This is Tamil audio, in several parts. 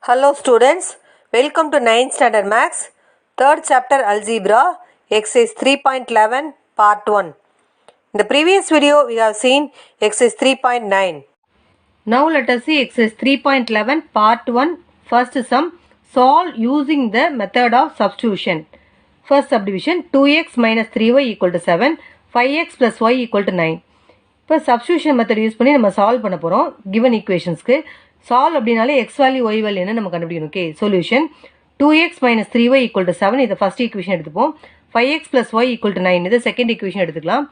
Hello students, welcome to 9th standard maths, 3rd chapter algebra, exercise 3.11 part 1. In the previous video we have seen exercise 3.9. Now let us see exercise 3.11 part 1, first sum, solve using the method of substitution. First subdivision, 2x minus 3y equal to 7, 5x plus y equal to 9. இப்போ சப்ஸ்டியூஷன் மெத்தட் யூஸ் பண்ணி நம்ம சால்வ் பண்ண போகிறோம் கிவன் ஈக்குவேஷன்ஸ்க்கு. சால்வ் அப்படின்னாலே எக்ஸ் வேல்யூ ஒய் வேல்யூ என்ன நம்ம கண்டுபிடிக்கணும். Okay, solution 2x minus 3y equal to 7 இதை ஃபர்ஸ்ட் ஈக்குவேஷன் எடுத்துப்போம். 5x plus y equal to 9 இது செகண்ட் ஈக்குவேஷன் எடுத்துக்கலாம்.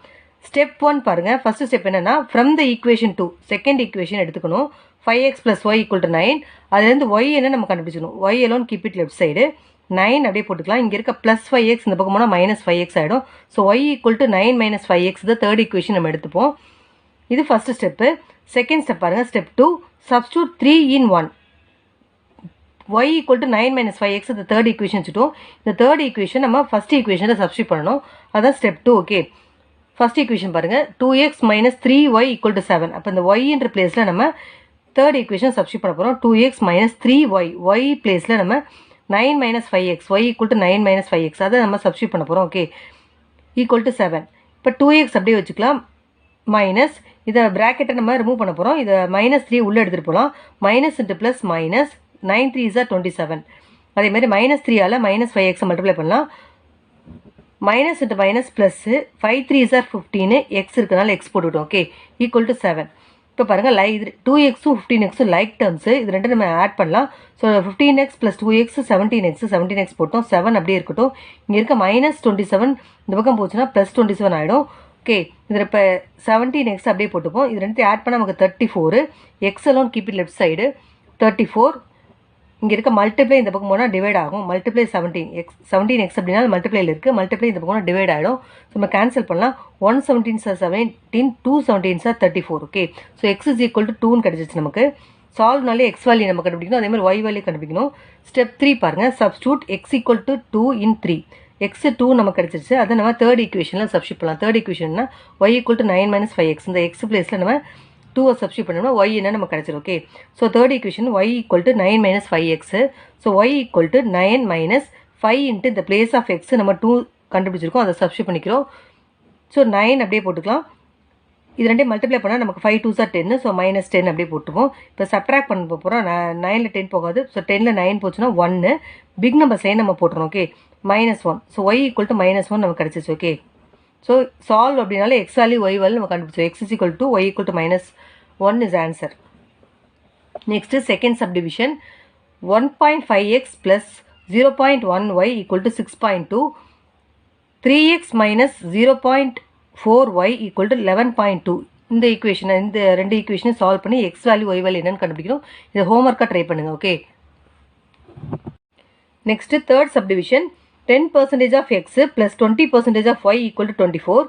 ஸ்டெப் 1 பாருங்கள், ஃபர்ஸ்ட் ஸ்டெப் என்னன்னா from the equation 2 second equation எடுத்துக்கணும். 5x plus y equal to 9 அதுலேருந்து y என்ன நம்ம கண்டுபிடிச்சணும். y alone keep it left side 9 அப்படியே போட்டுக்கலாம். இங்கே இருக்க ப்ளஸ் 5x இந்த பக்கம் போனால் மைனஸ் 5x ஆகிடும். So y equal to 9 minus 5x இது தேர்ட் ஈக்குவேஷன் நம்ம எடுத்துப்போம். இது ஃபர்ஸ்ட் ஸ்டெப்பு. செகண்ட் ஸ்டெப் பாருங்கள், step 2 substitute 3 in 1 y equal to 9 minus 5x இந்த தேர்ட் ஈக்குவேஷன் வச்சுட்டோம். இந்த தேர்ட் ஈக்குவேஷன் நம்ம ஃபர்ஸ்ட் ஈக்குவேஷனில் சப்ஸ்டியூட் பண்ணணும். அதான் ஸ்டெப் 2. ஓகே, ஃபர்ஸ்ட் ஈக்குவேஷன் பாருங்கள், 2x minus 3y equal to 7. அப்போ இந்த yன்ற பிளேஸில் நம்ம தேர்ட் ஈக்குவேஷன் சப்ஸ்டியூட் பண்ண போகிறோம். 2x minus 3y y பிளேஸில் நம்ம 9 minus 5x y equal to 9 minus 5x அதை நம்ம சப்ஸ்டியூட் பண்ண போகிறோம். Okay, equal to 7. இப்போ 2x அப்படியே வச்சுக்கலாம். மைனஸ் இதை ப்ராக்கெட்டை நம்ம ரிமூவ் பண்ண போகிறோம். இதை -3 உள்ளே எடுத்துகிட்டு போகலாம். Minus into plus minus 9 3s are 27. அதேமாதிரி -3ஆல் -5x மல்டிப்ளை பண்ணலாம். Minus into minus plus 5 3s are 15 X இருக்கிறனால எக்ஸ் போட்டுவிட்டோம். Okay, equal to 7. இப்போ பாருங்கள், இது 2xும் 15xும் லைக் டேர்ம்ஸு, இது ரெண்டு நம்ம ஆட் பண்ணலாம். ஸோ 15x + 2x 17x போட்டோம். 7 அப்படியே இருக்கட்டும். இங்கே இருக்க -27 இந்த பக்கம் போச்சுன்னா +27 ஆகிடும். ஓகே, இதில் இப்போ 17x அப்படியே போட்டுப்போம். இது ரெண்டு ஆட் பண்ணால் நமக்கு 34. X alone keep it left side 34. இங்கே இருக்க மல்டிப்ளை இந்த பக்கம் போனால் டிவைட் ஆகும். மல்டிப்ளை 17x அப்படின்னா மல்டிப்ளையில் இருக்குது. மல்டிப்ளை இந்த பக்கம் டிவைட் ஆகிடும். ஸோ நம்ம கேன்சல் பண்ணலாம். 1 17s are 17, 2 17s are 34. Okay, so x is equal to 2ன்னு கிடச்சிச்சு நமக்கு. சால்வ்னாலே எக்ஸ் வேல்யூ நம்ம கண்டுபிடிக்கணும். அதேமாதிரி ஒய் வேல்யூ கண்டுபிடிக்கணும். ஸ்டெப் 3 பாருங்கள், substitute x equal to 2 in 3. X 2 நமக்கு கிடச்சிருச்சு. அதை நம்ம தேர்ட் ஈக்குவேஷனில் சப்ஸ்டியூட் பண்ணலாம். தேர்ட் ஈக்குவேஷன்னா y equal to 9 minus 5x இந்த எக்ஸ் பிளேஸில் நம்ம 2 சப்ஸ்டியூட் பண்ணோம்னா y என்ன நம்ம கிடச்சிரும். Okay, so third equation y equal to 9 minus 5x. So y equal to 9 minus 5 into இந்த பிளேஸ் ஆஃப் எக்ஸ் நம்ம 2 கண்டுபிடிச்சிருக்கோம். அதை சப்ஸ்டியூட் பண்ணிக்கிறோம். ஸோ 9 அப்படியே போட்டுக்கலாம். இது ரெண்டே மல்டிப்ளை பண்ணால் நமக்கு 5 2s are 10. ஸோ -10 அப்படியே போட்டுப்போம். இப்போ சப்ட்ராக்ட் பண்ண போகிறோம். 9ல் 10 போகாது. ஸோ 10ல் 9 போச்சுன்னா 1 பிக் நம்பர் சைன் நம்ம போட்டுறோம். Okay, -1. So y equal to -1 நமக்கு கிடச்சிச்சு. ஓகே, ஸோ சால்வ் அப்படின்னாலே எக்ஸ் வேல்யூ ஒய் வேல்யூ நம்ம கண்டுபிடிச்சோம். x is equal to y equal to -1 is answer. Next second subdivision 1.5x plus 0.1y equal to 6.2, 3x minus 0.4y equal to 11.2. இந்த ஈக்குவேஷனை இந்த ரெண்டு ஈக்குவேஷனை சால்வ் பண்ணி எக்ஸ் வேல்யூ ஒய் வேல்யூ என்னன்னு கண்டுபிடிக்கணும். இதை ஹோம்ஒர்க்காக ட்ரை பண்ணுங்கள். Okay, next third subdivision 10% of x plus 20% of y equal to 24,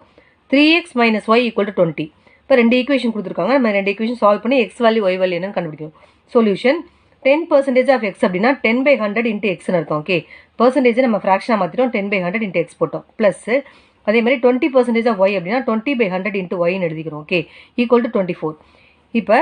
3x minus y equal to 20. இப்போ ரெண்டு ஈக்குவேஷன் கொடுத்துருக்காங்க. நம்ம ரெண்டு ஈக்குவேஷன் சால்வ் பண்ணி எக்ஸ் வேல்யூ ஒய் வேல்யூ என்னன்னு கண்டுபிடிக்கணும். சொல்யூஷன் 10% of x அப்படின்னா 10/100 into xன்னு இருக்கும். ஓகே, பர்சன்டேஜ் நம்ம ஃப்ராக்ஷனாக மாற்றிட்டோம். 10/100 into x போட்டோம். ப்ளஸ் அதே மாதிரி 20% of y அப்படின்னா 20/100 into yன்னு எழுதிக்கிறோம். Okay, equal to 24. இப்போ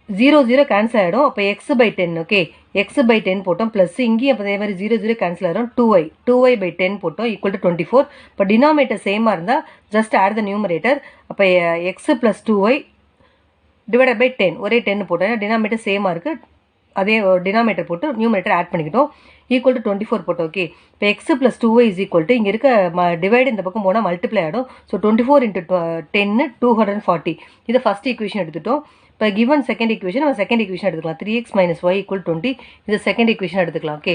0 0 கேன்சல் ஆகிடும். அப்போ x/10. ஓகே, x/10 போட்டோம். ப்ளஸ் இங்கேயும் அப்போ அதே மாதிரி 0 0 கேன்சல் ஆகிடும். 2y/10 போட்டோம். Equal to 24. இப்போ டினாமினேட்டர் சேமாக இருந்தால் ஜஸ்ட் ஆட் த நியூமரேட்டர். அப்போ x + 2y டிவைடட் பை 10 ஒரே 10 போட்டோம். டினாமினேட்டர் சேமாக இருக்குது. அதே டினாமினேட்டர் போட்டு நியூமரேட்டர் ஆட் பண்ணிக்கிட்டோம். ஈக்குவல் டு 24 போட்டோம். ஓகே, இப்போ x + 2y is equal to இங்கே இருக்க டிவைடு இந்த பக்கம் போனால் மல்டிப்ளை ஆகிடும். So 24 into 10 240. இதை ஃபஸ்ட் ஈக்குவேஷன் எடுத்துட்டோம். இப்போ கிவன் செகண்ட் ஈக்குவேஷன் நம்ம செகண்ட் ஈக்குவேஷன் எடுத்துக்கலாம். 3x minus y equal 20. இது செகண்ட் ஈக்குவேஷன் எடுத்துக்கலாம். Okay,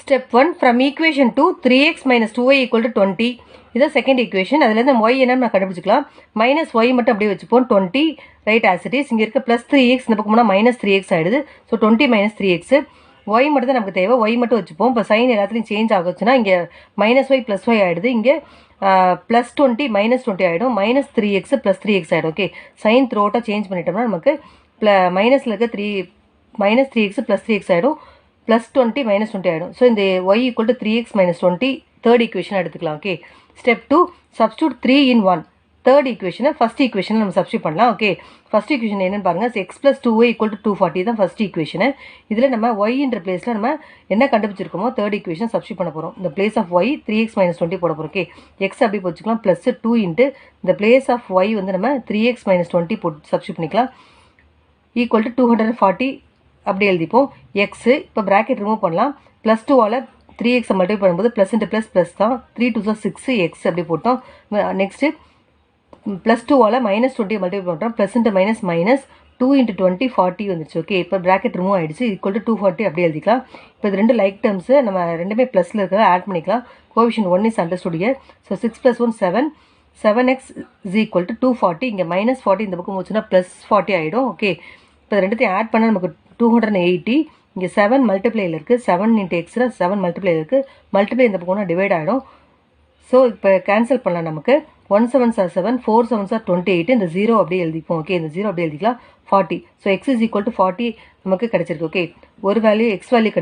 step 1 from equation 2 3x minus 2y equal to 20. இது செகண்ட் ஈக்குவேஷன். அதுலேருந்து y என்னன்னு நான் கண்டுபிடிச்சிக்கலாம். -y மட்டும் அப்படியே வச்சுப்போம். 20 ரைட் ஆஸ் இட் இஸ். இங்கே இருக்க +3x இந்த பக்கம் போனால் -3x ஆகிடுது. So 20 - 3x. y மட்டும் தான் நமக்கு தேவை. y மட்டும் வச்சுப்போம். இப்போ சைன் எல்லாத்துலையும் சேஞ்ச் ஆகுச்சுன்னா இங்கே -y + y ஆகிடுது. இங்கே +20 -20 ஆகிடும். -3x + 3x ஆகிடும். ஓகே, சைன் த்ரூ அவுட்டாக சேஞ்ச் பண்ணிட்டோம்னா நமக்கு மைனஸில் இருக்க -3x + 3x ஆகிடும். +20 -20 ஆகிடும். ஸோ இந்த y equal to 3x - 20 third equation எடுத்துக்கலாம். Okay, step 2 substitute 3 in 1. Third ஈக்குவேஷனை ஃபஸ்ட் ஈக்குவேஷனை நம்ம சப்ஸ்டியூட் பண்ணலாம். ஓகே, ஃபஸ்ட் ஈக்குவேஷன் என்னென்னு பாருங்கள், x + 2y = 240 தான் ஃபஸ்ட் ஈக்குவேஷனு. இதில் நம்ம ஒய்ன்ற பிளேஸில் நம்ம என்ன கண்டுபிடிச்சிருக்கோமோ தேர்ட் ஈக்குவேஷன் சப்ஸ்டியூட் பண்ண போகிறோம். இந்த பிளேஸ் ஆஃப் ஒய் 3x - 20 போட போகிறோம். ஓகே, எக்ஸ் அப்படி போச்சுக்கலாம் ப்ளஸ் 2 இன்ட்டு இந்த பிளேஸ் ஆஃப் ஒய் வந்து நம்ம 3x - 20 போட்டு சப்ஸ்டியூட் பண்ணிக்கலாம். ஈக்குவல் டு 240 அப்படி எழுதிப்போம். எக்ஸு இப்போ ப்ராக்கெட் ரிமூவ் பண்ணலாம். ப்ளஸ் 2ஆல் 3x மல்டிப்ளை பண்ணும்போது ப்ளஸ் இன்ட்டு ப்ளஸ் ப்ளஸ் தான், 3 2 6 எக்ஸ் அப்படி போட்டோம். நெக்ஸ்ட்டு ப்ளஸ் 2ஆல் -20 மல்டிப்ளை பண்ணுறோம். ப்ளஸ் இன்ட்டு மைனஸ் மைனஸ் 2 × 20 40 வந்துச்சு. ஓகே, இப்போ ப்ராக்கெட் ரிமூவ் ஆகிடுச்சு. ஈக்குவல் டு 240 அப்படி எழுதிக்கலாம். இப்போ இது ரெண்டு லைக் டேர்ம்ஸு நம்ம ரெண்டுமே ப்ளஸில் இருக்கிறத ஆட் பண்ணிக்கலாம். Coefficient 1 is understood here. So 6 + 1 7, 7x = 240. இங்கே -40 இந்த பக்கம் போச்சுன்னா +40 ஆகிடும். ஓகே, இப்போ ரெண்டுத்தையும் ஆட் பண்ணால் நமக்கு 280. இங்கே 7 மல்டிப்ளையில் இருக்குது, 7 × x 7 மல்டிப்ளையில் இருக்குது. மல்டிப்ளை இந்த பக்கம்னா டிவைட் ஆகிடும். ஸோ இப்போ கேன்சல் பண்ணலாம். நமக்கு 1 7s are 7, 4 7s are 28. இந்த 0 அப்படியே எழுதிப்போம். ஓகே, இந்த 0 அப்படியே எழுதிக்கலாம். 40. ஸோ x = 40 நமக்கு கிடச்சிருக்கு. ஓகே, ஒரு வேல்யூ எக்ஸ் வேல்யூ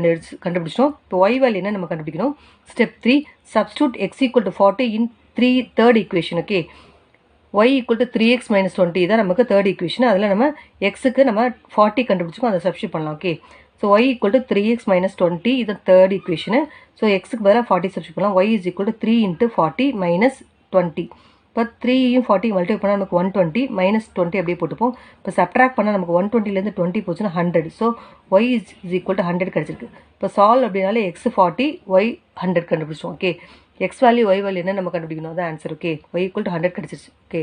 கண்டுபிடிச்சிட்டோம். இப்போ ஒய் வேல்யூ என்ன நம்ம கண்டுபிடிக்கணும். Step 3, substitute x = 40 in third equation. Okay, y = 3x - 20 தான் நமக்கு தேர்ட் ஈக்குவேஷன். அதில் நம்ம எக்ஸுக்கு நம்ம 40 கண்டுபிடிச்சிக்கோம், அதை சப்ஸ்டியூட் பண்ணலாம். ஓகே, ஸோ y = 3x - 20 இது தேர்ட் ஈக்குவேஷனு. ஸோ எக்ஸுக்கு பதிலாக 40 சப்ஸ்டியூட் பண்ணலாம். y = 3 × 40 - 20. இப்போ 3யும் 40 மல்டிப்ளை பண்ணால் நமக்கு 120, -20 அப்படியே போட்டுப்போம். இப்போ சப்ட்ராக்ட் பண்ணால் நமக்கு 120லேருந்து 20 போச்சுன்னா 100. ஸோ y = 100 கிடச்சிருக்கு. இப்போ சால்வ் அப்படின்னாலே x 40, y 100 கண்டுபிடிச்சோம். Okay, x value Y value என்ன நம்ம கண்டுபிடிக்கணும், அதான் ஆன்சர். ஓகே, y = 100 கிடச்சிருச்சு. Okay,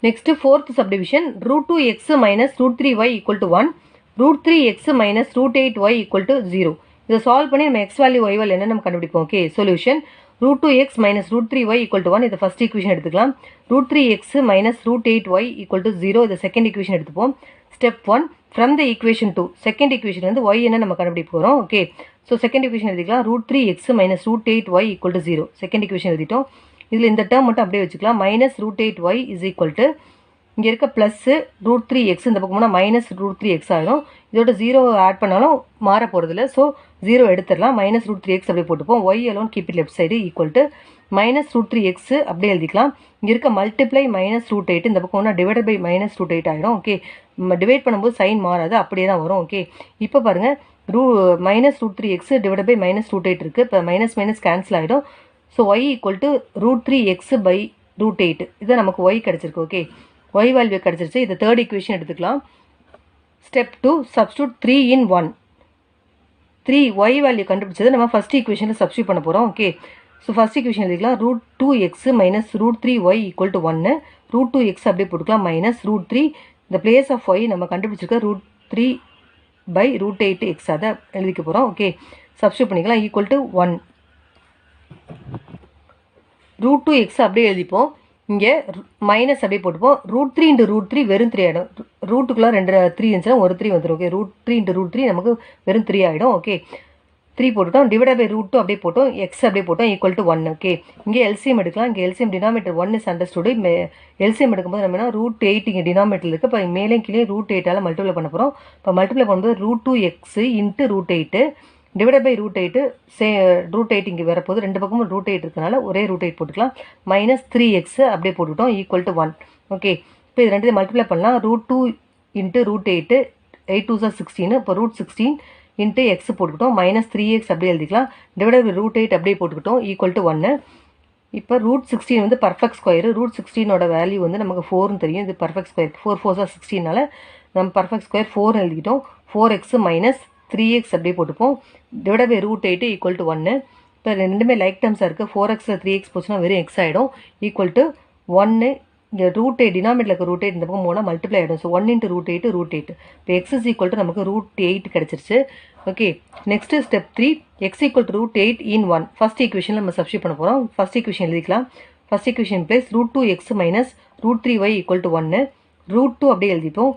next fourth subdivision, √2x - √3y = 1, √3x - √8y = 0. இதை சால்வ் பண்ணி நம்ம எக்ஸ் வேல்யூ ஒய் வேல்யூ என்ன நம்ம கண்டுபிடிப்போம். Okay, solution √2x - √3y = 1. இதை ஃபஸ்ட் ஈக்குவேஷன் எடுத்துக்கலாம். √3x - √8y = 0. இதை செகண்ட் ஈக்குவேஷன் எடுத்துப்போம். Step 1, from the equation 2, second equation வந்து y என்ன நம்ம கண்டுபிடிக்க போகிறோம். ஓகே, ஸோ செகண்ட் ஈக்குவேஷன் எழுதிக்கலாம். √3x - √8y = 0. செகண்ட் ஈக்குவேஷன் எழுதிட்டோம். இதில் இந்த டேர்ம் மட்டும் அப்படியே வச்சுக்கலாம். -√8y = இங்கே இருக்க ப்ளஸ்ஸு √3x இந்த பக்கம்னா -√3x ஆகிடும். இதோட 0 ஆட் பண்ணாலும் மாற போகிறதில்ல. ஸோ 0 எடுத்துடலாம். -√3x அப்படியே போட்டுப்போம். y alone keep it left side = -√3x அப்படியே எழுதிக்கலாம். இங்கே இருக்க மல்டிப்ளை -√8 இந்த பக்கம்னா டிவைடட் பை -√8 ஆகிடும். ஓகே, டிவைட் பண்ணும்போது சைன் மாறாது, அப்படியே தான் வரும். ஓகே, இப்போ பாருங்கள், -√3x டிவைடட் பை -√8 இருக்குது. இப்போ மைனஸ் மைனஸ் கேன்சல் ஆகிடும். So y = √3x / √8. இது நமக்கு y கிடச்சிருக்கு. ஓகே, y வேல்யூ கிடச்சிருச்சு. இது தேர்ட் ஈக்குவேஷன் எடுத்துக்கலாம். Step 2, substitute 3 in 1. 3 y value கண்டுபிடிச்சது நம்ம ஃபஸ்ட் ஈக்குவேஷனில் சப்ஸ்டியூட் பண்ண போகிறோம். ஓகே, ஸோ ஃபஸ்ட் ஈக்குவேஷன் எழுதிக்கலாம். √2x - √3y = 1. √2x அப்படியே போட்டுக்கலாம். -√3 இந்த பிளேஸ் ஆஃப் y நம்ம கண்டுபிடிச்சிருக்க √3 / √8x அதை எழுதிக்க போகிறோம். ஓகே, சப்ஸ்டியூட் பண்ணிக்கலாம். = 1. √2x அப்படியே எழுதிப்போம். இங்கே மைனஸ் அப்படியே போட்டுப்போம். √3 × √3 வெறும் 3 ஆகிடும். ரூட்டுக்குலாம் 2 3 இருந்துச்சுன்னா ஒரு 3 வந்துடும். ஓகே, √3 × √3 நமக்கு வெறும் 3 ஆகிடும். ஓகே, 3 போட்டுட்டோம். டிவைட் பை √2 அப்படியே போட்டோம். எக்ஸ் அப்படியே போட்டோம். = 1. ஓகே, இங்கே எல்சிஎம் எடுக்கலாம். இங்கே எல்சிஎம் டினாமீட்டர் 1 இஸ் அண்டர்ஸ்டுட். எல்சிஎம் எடுக்கும்போது நம்ம √8 இங்கே டினாமீட்டர் இருக்குது. இப்போ மேலே கீழே √8ஆல் மல்டிப்ளை பண்ண போகிறோம். இப்போ மல்டிப்ளை பண்ணும்போது √2x × √8 டிவைட் பை √8 √8 இங்கே வரப்போது. ரெண்டு பக்கமும் √8 இருக்கனால ஒரே √8 போட்டுக்கலாம். -3x அப்படியே போட்டுவிட்டோம். = 1. ஓகே, இப்போ இது ரெண்டு மல்டிப்ளை பண்ணலாம். √2 × √8 8 2s are 16. இப்போ √16 × x போட்டுக்கிட்டோம். -3x அப்படியே எழுதிக்கலாம். டிவைட் பை √8 அப்படியே போட்டுக்கிட்டோம். = 1. இப்போ √16 வந்து பர்ஃபெக்ட் ஸ்கொயரு. √16ஓட வேல்யூ வந்து நமக்கு 4ன்னு தெரியும். இது பர்ஃபெக்ட் ஸ்கொயர். 4 4s are 16னால நம்ம பர்ஃபெக்ட் ஸ்கொயர் 4 எழுதிக்கிட்டோம். 4x - 3x அப்படியே போட்டுப்போம். Divide by √8 = 1. இப்போ ரெண்டுமே லைக் டேர்ம்ஸாக இருக்குது. 4x 3x போச்சுன்னா வெறும் x ஆகிடும். = 1. இங்கே √8 டினாமினேட்டர் இருக்க √8 இந்த பக்கம் போனால் மல்டிப்ளை ஆகிடும். ஸோ 1 × √8 √8. இப்போ x = நமக்கு √8 கிடச்சிருச்சு. Okay, next step 3, x = √8 in 1. First ஈக்குவேஷனில் நம்ம சப்ஸ்டியூட் பண்ண போகிறோம். ஃபஸ்ட் ஈக்குவேஷன் எழுதிக்கலாம். First equation place √2x - √3y = 1. √2 அப்படியே எழுதிப்போம்.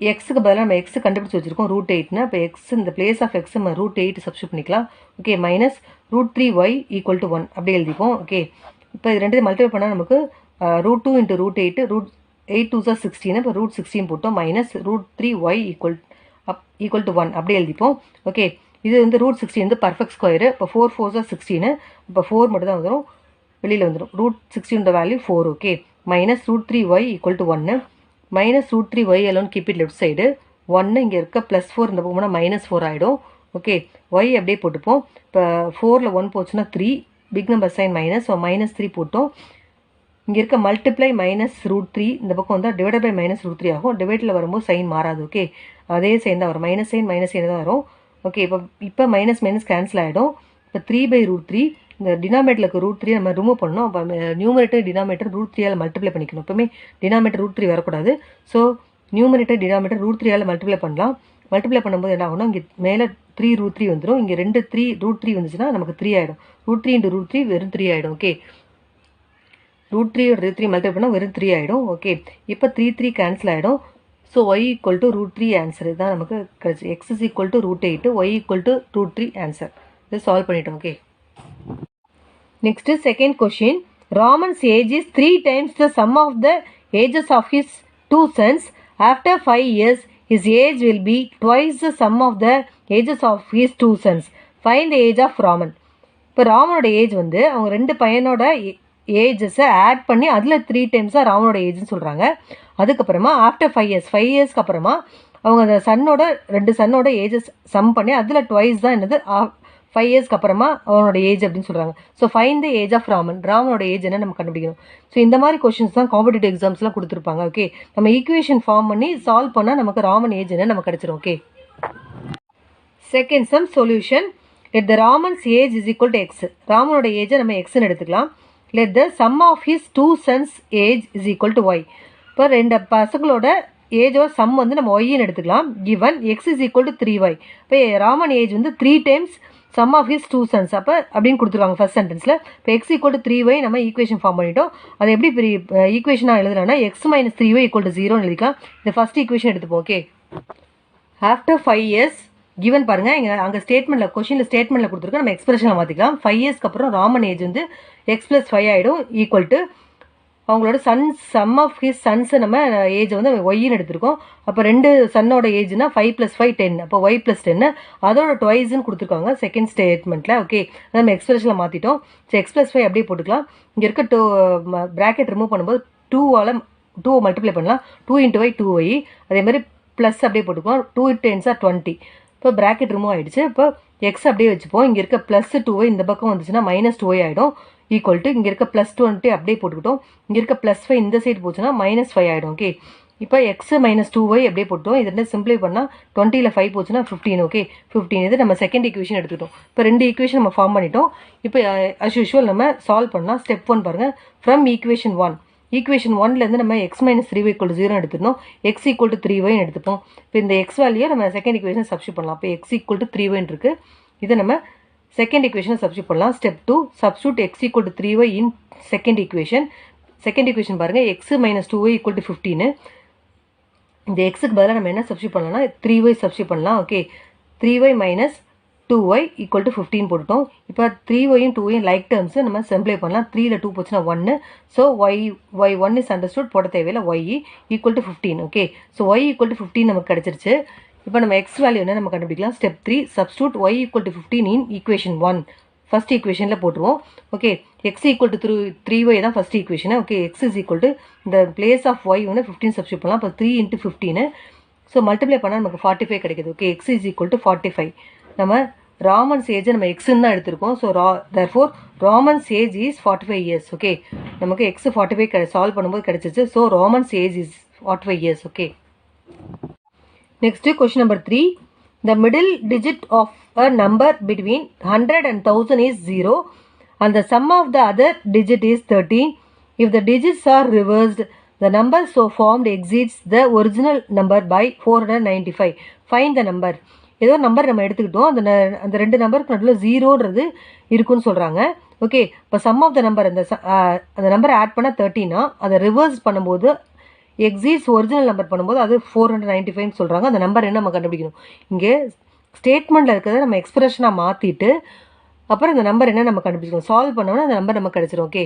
எக்ஸுக்கு பதிலாக நம்ம எக்ஸ் கண்டுபிடிச்சி வச்சுருக்கோம் √8னா. இப்போ எக்ஸ் இந்த பிளேஸ் ஆஃப் எக்ஸ் நம்ம √8 சப்ஸ்டியூட் பண்ணிக்கலாம். ஓகே, -√3y = 1 அப்படியே எழுதிப்போம். ஓகே, இப்போ இது ரெண்டு மல்டிப்ளை பண்ணால் நமக்கு √2 × √8 8 2s are 16. இப்போ √16 போட்டோம். -√3y = 1 அப்படியே எழுதிப்போம். ஓகே, இது வந்து √16 வந்து பர்ஃபெக்ட் ஸ்கொயரு. இப்போ 4 4s are 16. இப்போ 4 மட்டும் தான் வந்துடும். வெளியில் வந்துடும். √16 value 4. Okay, minus √3y equal to 1, minus √3y alone keep it left side, 1 இங்கே இருக்க +4 இந்த பக்கம் போனால் -4 ஆகிடும். ஓகே, y அப்படியே போட்டுப்போம். இப்போ 4ல் 1 போச்சுன்னா 3, big number sign minus, so -3 போட்டோம். இங்கே இருக்க மல்டிப்ளை -√3 இந்த பக்கம் வந்தால் டிவைட் பை -√3 ஆகும். டிவைட்டில் வரும்போது சைன் மாறாது. ஓகே, அதே சைன் தான் வரும், மைனஸ் சைன் தான் வரும். ஓகே, இப்போ மைனஸ் கேன்சல் ஆகிடும். இப்போ 3/√3 இந்த டினாமேட்டரில் இருக்க √3 நம்ம ரிமூவ் பண்ணணும். அப்போ நியூமரேட்டர் டினாமேட்டர் √3ஆல் மல்டிப்ளை பண்ணிக்கணும். எப்பவுமே டினாமேட்டர் √3 வரக்கூடாது. ஸோ நியூமரேட்டர் டினாமேட்டர் √3ஆல் மல்டிப்ளை பண்ணலாம். மல்டிப்ளை பண்ணும்போது என்ன ஆகும்னா இங்கே மேலே 3√3 வந்துடும். இங்கே 2 √3 வந்துச்சுன்னா நமக்கு 3 ஆகிடும். √3 × √3 வெறும் 3 ஆகிடும். ஓகே, √3 √3 மல்டிப்ளை பண்ணால் வெறும் 3 ஆகிடும். ஓகே, இப்போ 3 கேன்சல் ஆகிடும். So y equal to √3 answer தான் நமக்கு கிடச்சி. x is equal to √8, y equal to √3 answer. இதை சால்வ் பண்ணிட்டோம். Okay, next second question. Raman's age is 3 times the sum of the ages of his 2 sons. After 5 years, his age will be twice the sum of the ages of his 2 sons. Find the age of Raman. இப்போ ராமனோட ஏஜ் வந்து அவங்க 2 பையனோட ஏஜஸை ஆட் பண்ணி அதில் 3 times ராமனோட ஏஜ்னு சொல்கிறாங்க. அதுக்கப்புறமா ஆஃப்டர் 5 years, 5 இயர்ஸ்க்கு அப்புறமா அவங்க அந்த ரெண்டு சன்னோட ஏஜஸ் சம் பண்ணி அதில் ட்வைஸ் தான் என்னது 5 இயர்ஸ்க்கு அப்புறமா அவனோட ஏஜ் அப்படின்னு சொல்கிறாங்க. So find the age of ராமனோட ஏஜ் என்ன நம்ம கண்டுபிடிக்கணும். ஸோ இந்த மாதிரி கொஷின்ஸ் தான் காம்படிட்டிவ் எக்ஸாம்ஸ்லாம் கொடுத்துருப்பாங்க. ஓகே, நம்ம ஈக்குவேஷன் ஃபார்ம் பண்ணி சால்வ் பண்ணால் நமக்கு ராமன் ஏஜ் என்ன நம்ம கிடச்சிரும். Okay, second sum solution. Let the Raman's age is equal to X. ராமனோட ஏஜை நம்ம எக்ஸ்ன்னு எடுத்துக்கலாம். Let the sum of his 2 sons age is equal to Y. இப்போ 2 பசங்களோட ஏஜோட சம் வந்து நம்ம ஒய்ன்னு எடுத்துக்கலாம். Given X is equal to 3y. இப்போ ராமன் ஏஜ் வந்து 3 times sum of his 2 sons அப்போ அப்படின்னு கொடுத்துருவாங்க ஃபர்ஸ்ட் சென்டென்ஸில். இப்போ எக்ஸ் ஈக்குவல் டு 3y நம்ம ஈக்குவேஷன் ஃபார்ம் பண்ணிட்டோம். அது எப்படி ஈக்குவேஷனாக எழுதுனா x - 3y ஈக்குவல் டு 0 எழுதிக்கலாம். இந்த ஃபர்ஸ்ட் ஈக்குவேஷன் எடுத்துப்போம். ஓகே, ஆஃப்டர் 5 years கிவன் பாருங்கள், இங்கே அங்கே ஸ்டேட்மெண்ட்டில் கொஷினில் ஸ்டேட்மெண்ட்டில் கொடுத்துருக்கோம். நம்ம எக்ஸ்பிரஷனில் மாற்றிக்கலாம். 5 இயர்ஸ்க்கு அப்புறம் ராமன் ஏஜ் வந்து x + 5 ஆகிடும். ஈக்குவல் டு அவங்களோட சம் ஆஃப் ஹிஸ் சன்ஸை நம்ம ஏஜ் வந்து ஒய்ன்னு எடுத்திருக்கோம். அப்போ 2 சன்னோட ஏஜ்னா 5 + 5 10. அப்போ y + 10 அதோட ட்வைஸ்ன்னு கொடுத்துருக்காங்க செகண்ட் ஸ்டேட்மெண்ட்டில். ஓகே, நம்ம எக்ஸ்பிரஷனில் மாற்றிட்டோம். ஸோ x + 5 அப்படியே போட்டுக்கலாம். இங்கே இருக்க ப்ராக்கெட் ரிமூவ் பண்ணும்போது 2 மல்டிப்ளை பண்ணலாம். 2 × y 2y. அதே மாதிரி ப்ளஸ் அப்படியே போட்டுக்கலாம். 2 × 10 = 20. இப்போ ப்ராக்கெட் ரிமூவ் ஆகிடுச்சு. இப்போ எக்ஸ் அப்படியே வச்சுப்போம். இங்கே இருக்க +2y இந்த பக்கம் வந்துச்சுன்னா -2y ஆகிடும். ஈக்குவல் டு இங்கே இருக்க +20 அப்படியே போட்டுக்கிட்டோம். இங்கே இருக்க +5 இந்த சைடு போச்சுன்னா -5 ஆகிடும். ஓகே, இப்போ x - 2y அப்படியே போட்டோம். இது 2 சிம்பிளை பண்ணால் 20ல் 5 போச்சுன்னா 15. ஓகே, 15 இது நம்ம செகண்ட் ஈக்குவேஷன் எடுத்துக்கிட்டோம். இப்போ 2 ஈக்குவேஷன் நம்ம ஃபார்ம் பண்ணிட்டோம். இப்போ அஸ் யூஷுவல் நம்ம சால்வ் பண்ணலாம். ஸ்டெப் 1 பாருங்கள். ஃப்ரம் ஈக்குவேஷன் 1, ஈக்குவேஷன் 1லேருந்து நம்ம x - 3y = 0 எடுத்துக்கணும். x = 3y எடுத்துப்போம். இப்போ இந்த x வேல்யூயை நம்ம செகண்ட் ஈக்குவேஷன் சப்ஸ்டியூட் பண்ணலாம். இப்போ x = 3y இருக்கு. இதை நம்ம செகண்ட் ஈக்குவேஷனை சப்ஸ்டியூட் பண்ணலாம். Step 2, substitute x = 3y in second equation. Second equation பாருங்கள், x - 2y = 15. இந்த எக்ஸுக்கு பதிலாக நம்ம என்ன சப்ஸ்டியூட் பண்ணலாம்னா 3y சப்ஸ்டியூட் பண்ணலாம். ஓகே, 3y - 2y = 15 போட்டுட்டோம். இப்போ 3yயும் 2yயும் லைக் டேர்ம்ஸு நம்ம சிம்பிளை பண்ணலாம். 3ல் 2 போச்சுன்னா 1. ஸோ y1 இஸ் அண்டர்ஸ்டுட், போட தேவையில்லை. y = 15. ஓகே, ஸோ y = 15 நமக்கு கிடச்சிருச்சு. இப்போ நம்ம எக்ஸ் வேல்யூ என்ன நம்ம கண்டுபிடிக்கலாம். ஸ்டெப் 3, சப்ஸ்டியூட் y = 15 இன் ஈக்குவேஷன் 1. ஃபர்ஸ்ட் ஈக்குவேஷனில் போட்டுருவோம். ஓகே, x = 3y தான் first equation. Okay, x is equal to இந்த பிளேஸ் ஆஃப் y வந்து 15 சப்ஸ்டியூட் பண்ணலாம். இப்போ 3 × 15. ஸோ மல்டிப்ளை பண்ணால் நமக்கு 45 கிடைக்குது. Okay, x is equal to 45. நம்ம ராமன்ஸ் ஏஜை நம்ம எக்ஸ்ன்னு தான் எடுத்திருக்கோம். So therefore Raman's age is 45 years. Okay, நமக்கு எக்ஸ் 45 சால்வ் பண்ணும்போது கிடைச்சிச்சு. So Raman's age is 45 years. Okay, next question number 3. The middle digit of a number between 100 and 1000 is 0 and the sum of the other digit is 13. If the digits are reversed, the number so formed exceeds the original number by 495. Find the number. ஏதோ நம்பர் நம்ம எடுத்துக்கிட்டோம். அந்த 2 நம்பருக்கு நடுவில் 0ன்றது இருக்குன்னு சொல்கிறாங்க. ஓகே, இப்போ சம் ஆஃப் த நம்பர் அந்த நம்பரை ஆட் பண்ணால் 13னா அதை ரிவர்ஸ் பண்ணும்போது எக்ஸீட்ஸ் ஒரிஜினல் நம்பர் பண்ணும்போது அது 495 சொல்கிறாங்க. அந்த நம்பர் என்ன நம்ம கண்டுபிடிக்கணும். இங்கே ஸ்டேட்மெண்ட்டில் இருக்கிறத நம்ம எக்ஸ்பிரஷனாக மாற்றிட்டு அப்புறம் இந்த நம்பர் என்ன நம்ம கண்டுபிடிக்கணும். சால்வ் பண்ணோன்னா அந்த நம்பர் நம்ம கிடச்சிரும். Okay,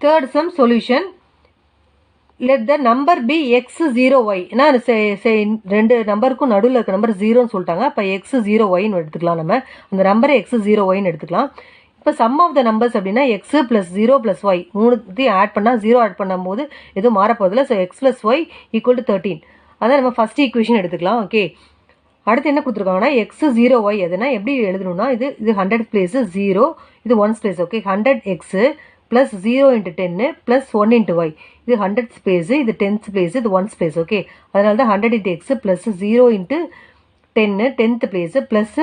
third sum solution. Let the number be x0y. ஏன்னா 2 நம்பருக்கும் நடுவில் இருக்க நம்பர் 0ன்னு சொல்லிட்டாங்க. இப்போ x0yன்னு எடுத்துக்கலாம். நம்ம அந்த நம்பரை x0yன்னு எடுத்துக்கலாம். இப்போ சம் ஆஃப் த நம்பர்ஸ் அப்படின்னா எக்ஸ் ப்ளஸ் 0 ப்ளஸ் ஒய் மூணுத்தையும் ஆட் பண்ணால் 0 ஆட் பண்ணும்போது எதுவும் மாறப்போதில்ல. So X plus Y equal to 13. அதான் நம்ம ஃபஸ்ட் ஈக்குவேஷன் எடுத்துக்கலாம். ஓகே, அடுத்து என்ன கொடுத்துருக்காங்கன்னா எக்ஸ் 0 ஒய் எதுனா எப்படி எழுதணும்னா இது 100 பிளேஸு 0, இது 1 place. Okay, 100 x plus 0 into 10 plus 1 into y. இது 100 ஸ்பேஸு, இது 10th பிளேஸு, இது 1 ஸ்பேஸ். ஓகே, அதனால தான் 100 into x plus 0 into 10 10th place plus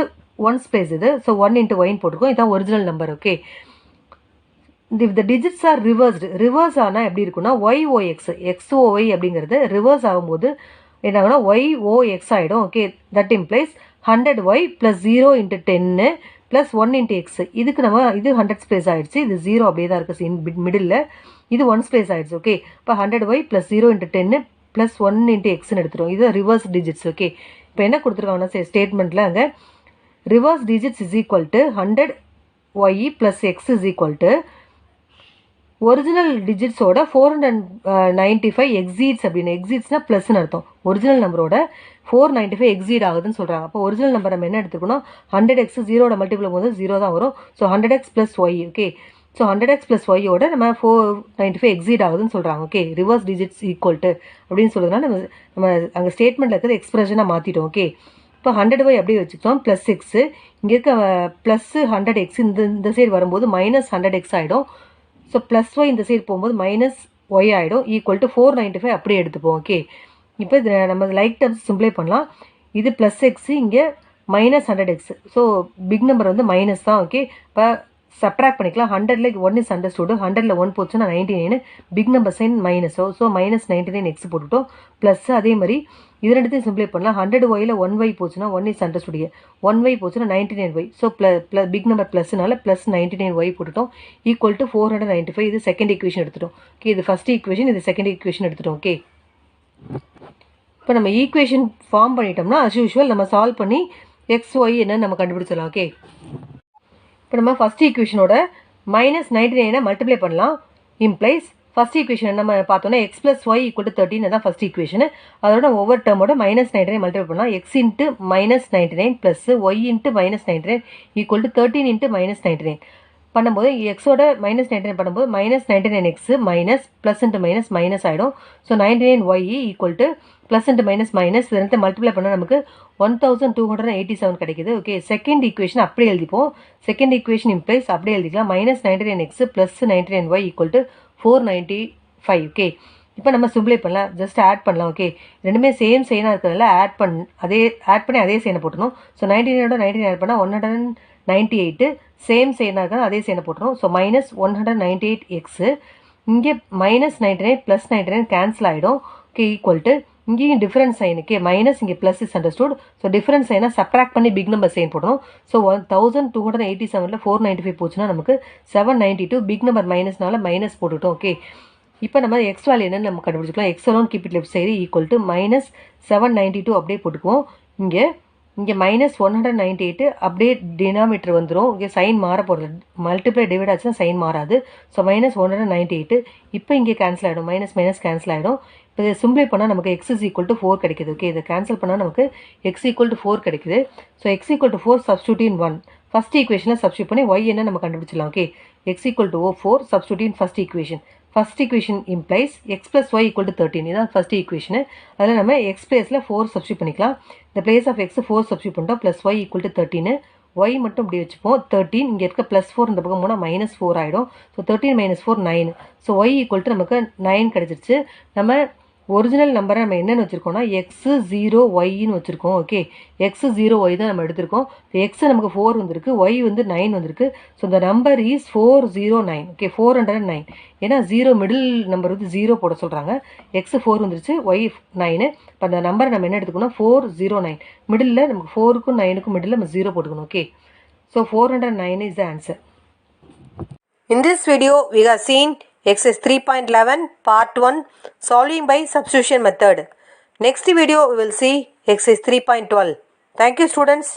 1 space இது. ஸோ 1 இன்ட்டு ஒய்ன்னு போட்டிருக்கோம். இதுதான் ஒரிஜினல் நம்பர். ஓகே, இந்த டிஜிட்ஸ் ஆர் ரிவர்ஸ் ஆனால் எப்படி இருக்குன்னா ஒய்ஓஎக்ஸ் எக்ஸ்ஓஒய் அப்படிங்கிறது ரிவர்ஸ் ஆகும்போது என்ன ஆகுனா ஒய்ஓஎக்ஸ் ஆகிடும். Okay, that implies 100y plus 0 into 10 plus 1 into X. இதுக்கு நம்ம இது 100 ஸ்பேஸ் ஆகிடுச்சு, இது 0 அப்படியே தான் இருக்குது மிடில், இது 1 ஸ்பேஸ் ஆகிடுச்சு. ஓகே, இப்போ 100y plus 0 into 10 plus 1 into எக்ஸ்ன்னு எடுத்துரும். இது ரிவர்ஸ் டிஜிட்ஸ். ஓகே, இப்போ என்ன கொடுத்துருக்காங்கன்னா ஸ்டேட்மெண்ட்டில் அங்கே reverse digits is equal to 100y plus X is equal to original டிஜிட்ஸோட 495 எக்ஸீட்ஸ் அப்படின்னு. எக்ஸீட்ஸ்னால் ப்ளஸ்ன்னு அர்த்தம். ஒரிஜினல் நம்பரோட 495 எக்ஸீட் ஆகுதுன்னு சொல்கிறாங்க. அப்போ ஒரிஜினல் நம்பர் நம்ம என்ன எடுத்துக்கணும், 100x 0 மல்டிபிள் போது 0 தான் வரும். So 100x plus y. Okay, so 100x plus ஒய்யோட நம்ம 495 எக்ஸீட் ஆகுதுன்னு சொல்கிறாங்க. Okay, reverse digits equal to அப்படின்னு சொல்கிறதுனால நம்ம அங்கே ஸ்டேட்மெண்ட்டில் இருக்கிறது எக்ஸ்பிரஷனாக மாற்றிட்டோம். ஓகே, இப்போ 100y அப்படியே வச்சுக்கிட்டோம் ப்ளஸ் எக்ஸு, இங்கே இருக்க ப்ளஸ் 100x இந்த சைடு வரும்போது மைனஸ் 100x ஆகிடும். ஸோ ப்ளஸ் ஒய் இந்த சைடு போகும்போது மைனஸ் ஒய் ஆகிடும். ஈக்குவல் டு 495 அப்படியே எடுத்துப்போம். ஓகே, இப்போ இது நம்ம லைக் டர்ம்ஸ் சிம்பிளை பண்ணலாம். இது ப்ளஸ் எக்ஸு, இங்கே minus 100x. So big number வந்து மைனஸ் தான். ஓகே, இப்போ சப்ட்ராக்ட் பண்ணிக்கலாம். 100ல் 1 இஸ் அண்டர்ஸ்டுட், 100ல் 1 போச்சுன்னா 99, பிக் நம்பர் சைன் மைனஸோ, ஸோ மைனஸ் 99x போட்டுவிட்டோம். ப்ளஸ் அதே மாதிரி இது ரெண்டுத்தையும் சிம்பிளை பண்ணலாம். 100yல 1y போச்சுன்னா 1 இஸ் அண்டர்ஸ்டுட், 1y போச்சுன்னா 99y. ஸோ பிக் நம்பர் ப்ளஸ்னால ப்ளஸ் 99y போட்டுட்டோம். Equal to 495. இது செகண்ட் ஈக்குவேஷன் எடுத்துட்டோம். ஓகே, இது ஃபஸ்ட் ஈக்குவேஷன், இது செகண்ட் ஈக்குவேஷன் எடுத்துட்டோம். ஓகே, இப்போ நம்ம ஈக்குவேஷன் ஃபார்ம் பண்ணிட்டோம்னா அஸ் யூஷுவல் நம்ம சால்வ் பண்ணி எக்ஸ் ஒய் என்னன்னு நம்ம கண்டுபிடிச்சிடலாம். ஓகே, இப்போ நம்ம ஃபஸ்ட் ஈக்குவேஷனோட மைனஸ் 99 மல்டிப்ளை பண்ணலாம். இம்ப்ளைஸ் ஃபஸ்ட் ஈக்குவேஷன் நம்ம பார்த்தோன்னா X plus Y equal to 13 தான் ஃபஸ்ட் ஈக்குவேஷன். அதோட ஒவ்வொரு டேர்மோட மைனஸ் 99 மல்டிப்ளை பண்ணலாம். X into minus 99 plus Y into minus 99 equal to 13 into minus 99 பண்ணும்போது எக்ஸோட மைனஸ் 99 பண்ணும்போது minus 99x minus plus into minus minus ஆகிடும். So 99y equal to plus into minus minus இதனத்தை மல்டிப்ளை பண்ணால் நமக்கு 1287 கிடைக்குது. ஓகே, செகண்ட் ஈக்குவேஷன் அப்படியே எழுதிப்போம். செகண்ட் ஈக்குவேஷன் இம்ப்ளைஸ் அப்படியே எழுதிக்கலாம். Minus 99x plus 99y equal to 495. Okay, இப்போ நம்ம சிம்பிளை பண்ணலாம், ஜஸ்ட் ஆட் பண்ணலாம். ஓகே, ரெண்டுமே சேம் சைனாக இருக்கிறதுனால ஆட் பண்ணி அதே சைனை போட்டணும். ஸோ 99ஓட 99 ஆட் பண்ணால் 198, சேம் சைனாக இருக்கிறது அதே சைனை போட்டணும். ஸோ மைனஸ் 198x, இங்கே மைனஸ் 99 ப்ளஸ் 99 கேன்சல் ஆகிடும். ஓகே, ஈக்குவல் டு இங்கேயும் டிஃபரன்ஸ் சைனுக்கு மைனஸ், இங்கே plus is understood. So difference சைனை சப்ராக்ட் பண்ணி பிக் நம்பர் சைன் போடணும். ஸோ 1287ல் 495 போச்சுன்னா நமக்கு 792, பிக் நம்பர் மைனஸ்னால மைனஸ் போட்டுவிட்டோம். ஓகே, இப்போ நம்ம எக்ஸ் வேல்யூ என்னன்னு நம்ம கண்டுபிடிச்சிக்கலாம். X alone keep it left side equal to minus 792 அப்படியே போட்டுக்குவோம். இங்கே மைனஸ் 198 அப்படியே டினாமீட்டர் வந்துடும். இங்கே சைன் மாற போகிறது, மல்டிப்ளை டிவைட் ஆச்சுன்னா சைன் மாறாது. ஸோ மைனஸ் 198 இப்போ இங்கே கேன்சல் ஆகிடும், மைனஸ் மைனஸ் கேன்சல் ஆகிடும். இப்போ இதை சிம்பிளை பண்ணால் நமக்கு எக்ஸ் இஸ் ஈக்குவல் டு 4 கிடைக்குது. ஓகே, இதை கேன்சல் பண்ணால் நமக்கு எக்ஸ் ஈக்குவல் டு 4 கிடைக்குது. So x equal to 4 substitute in 1 first ஈக்குவேஷனில் சப்ஸ்டியூட் பண்ணி ஒய் என்ன நம்ம கண்டுபிடிச்சிடலாம். Okay, x equal to 4 substitute in first equation. First equation implies x plus Y equal to 13. இதான் ஃபஸ்ட் ஈக்குவேஷனு. அதில் நம்ம எக்ஸ் பிளேஸில் 4 சப்ஸ்டியூட் பண்ணிக்கலாம். இந்த பிளேஸ் ஆஃப் எக்ஸ் 4 சப்ஸ்டியூட் பண்ணிட்டோம். Plus Y equal to 13, y மட்டும் இப்படி வச்சுப்போம். 13 இங்கே இருக்க ப்ளஸ் 4 இந்த பக்கம் போனால் மைனஸ் 4 ஆகிடும். So 13 minus 4 9. So y equal to நமக்கு 9 கிடச்சிருச்சு. நம்ம ஒரிஜினல் நம்பரை நம்ம என்னென்னு வச்சுருக்கோம்னா எக்ஸு 0yன்னு வச்சுருக்கோம். ஓகே, எக்ஸு 0y தான் நம்ம எடுத்திருக்கோம். எக்ஸு நமக்கு 4 வந்திருக்கு, ஒய் வந்து 9 வந்திருக்கு. ஸோ இந்த நம்பர் இஸ் 409. ஓகே, 409. ஏன்னா 0 மிடில் நம்பர் வந்து 0 போட சொல்கிறாங்க. எக்ஸு 4 வந்துருச்சு, ஒய் 9. இப்போ அந்த நம்பரை நம்ம என்ன எடுத்துக்கணும், 409. மிடில் நமக்கு 4க்கும் 9க்கும் மிடில் நம்ம 0 போட்டுக்கணும். Okay, so 409 is the answer. In this video, we have seen exercise 3.11 part 1 solving by substitution method. Next video we will see exercise 3.12. Thank you students.